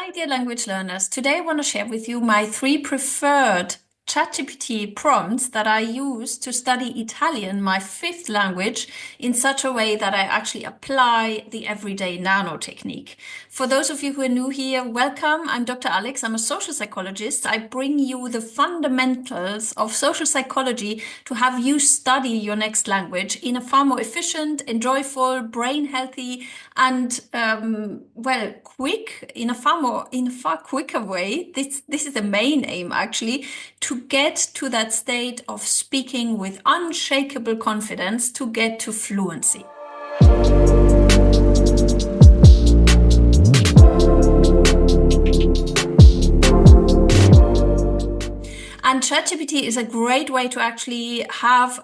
Hi, dear language learners. Today I want to share with you my three preferred ChatGPT prompts that I use to study Italian, my fifth language, in such a way that I actually apply the everyday nano technique. For those of you who are new here, welcome. I'm Dr. Alex. I'm a social psychologist. I bring you the fundamentals of social psychology to have you study your next language in a far more efficient, enjoyable, brain healthy, and quick in a far quicker way. This is the main aim actually, to get to that state of speaking with unshakable confidence, to get to fluency. And ChatGPT is a great way to actually have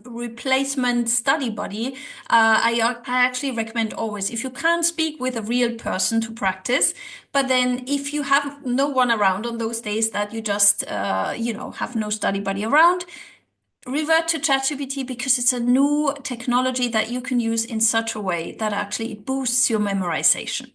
replacement study buddy. I actually recommend always, if you can't speak with a real person, to practice. But then if you have no one around on those days that you just, have no study buddy around, revert to ChatGPT, because it's a new technology that you can use in such a way that actually boosts your memorization.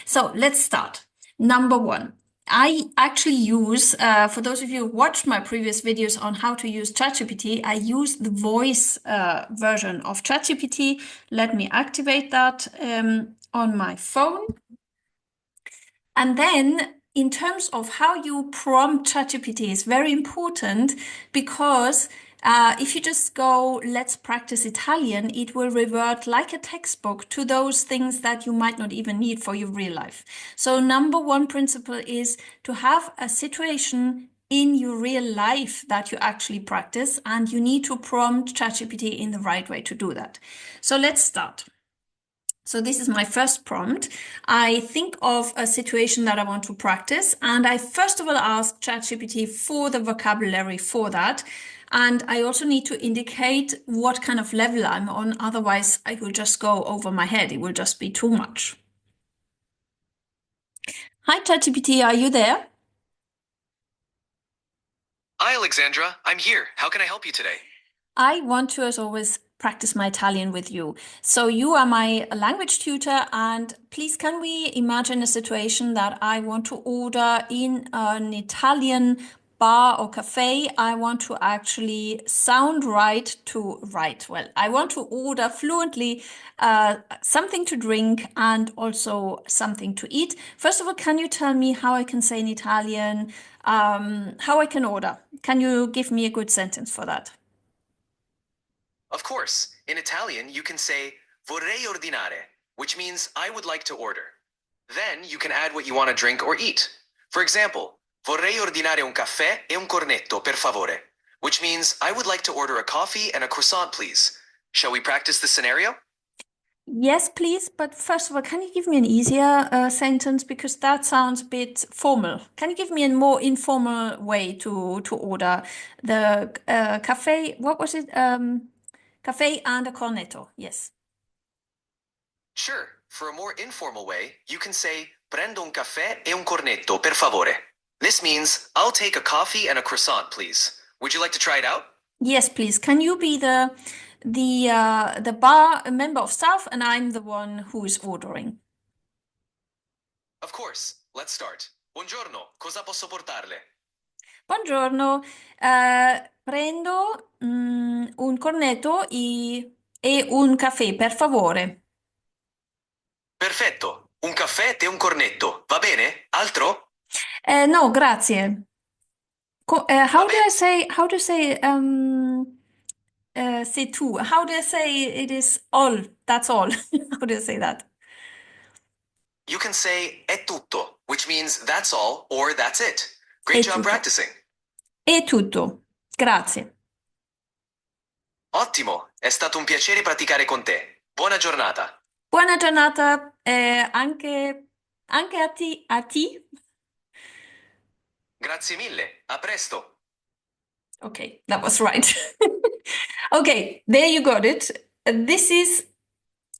So let's start. Number one. I actually use, for those of you who watched my previous videos on how to use ChatGPT, I use the voice version of ChatGPT. Let me activate that on my phone. And then in terms of how you prompt ChatGPT is very important, because if you just go, let's practice Italian, it will revert like a textbook to those things that you might not even need for your real life. So number one principle is to have a situation in your real life that you actually practice, and you need to prompt ChatGPT in the right way to do that. So let's start. So this is my first prompt. I think of a situation that I want to practice, and I first of all ask ChatGPT for the vocabulary for that. And I also need to indicate what kind of level I'm on. Otherwise, I will just go over my head. It will just be too much. Hi, ChatGPT, are you there? Hi, Alexandra. I'm here. How can I help you today? I want to, as always, practice my Italian with you. So you are my language tutor, and please, can we imagine a situation that I want to order in an Italian bar or cafe? I want to actually sound right to write. Well, I want to order fluently something to drink and also something to eat. First of all, can you tell me how I can say in Italian, how I can order? Can you give me a good sentence for that? Of course. In Italian, you can say vorrei ordinare, which means I would like to order. Then you can add what you want to drink or eat. For example, vorrei ordinare un caffè e un cornetto, per favore, which means I would like to order a coffee and a croissant, please. Shall we practice the scenario? Yes, please. But first of all, can you give me an easier sentence, because that sounds a bit formal? Can you give me a more informal way to order the cafe? What was it? Cafe and a cornetto. Yes. Sure. For a more informal way, you can say prendo un caffè e un cornetto, per favore. This means I'll take a coffee and a croissant, please. Would you like to try it out? Yes, please. Can you be the bar member of staff, and I'm the one who is ordering? Of course. Let's start. Buongiorno, cosa posso portarle? Buongiorno, prendo un cornetto e un caffè, per favore. Perfetto. Un caffè e un cornetto. Va bene? Altro? No, grazie. Va How do bene. I say, c'est tout? How do I say it is all? That's all. How do I say that? You can say è tutto, which means that's all or that's it. Great È job tutto. practicing. È tutto. Grazie. Ottimo, è stato un piacere praticare con te. Buona giornata. Buona giornata, anche a ti, a ti. Grazie mille. A presto. Okay, that was right. Okay, there you got it. This is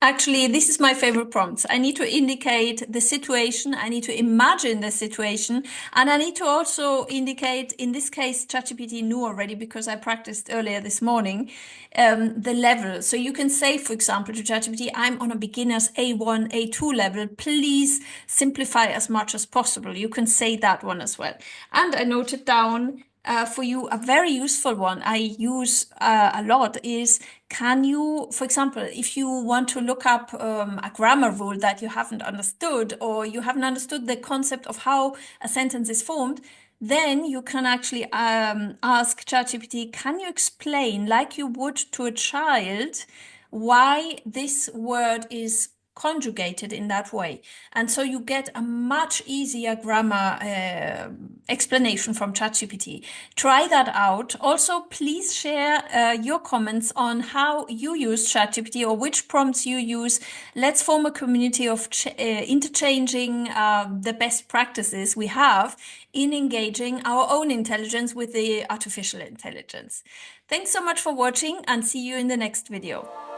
Actually, this is my favorite prompts. I need to indicate the situation, I need to imagine the situation, and I need to also indicate, in this case, ChatGPT knew already because I practiced earlier this morning, the level. So you can say, for example, to ChatGPT, I'm on a beginner's A1, A2 level. Please simplify as much as possible. You can say that one as well. And I noted down for you a very useful one I use a lot is can you, for example, if you want to look up a grammar rule that you haven't understood or you haven't understood the concept of how a sentence is formed, then you can actually ask ChatGPT, can you explain, like you would to a child, why this word is conjugated in that way. And so you get a much easier grammar explanation from ChatGPT. Try that out. Also, please share your comments on how you use ChatGPT or which prompts you use. Let's form a community of interchanging the best practices we have in engaging our own intelligence with the artificial intelligence. Thanks so much for watching and see you in the next video.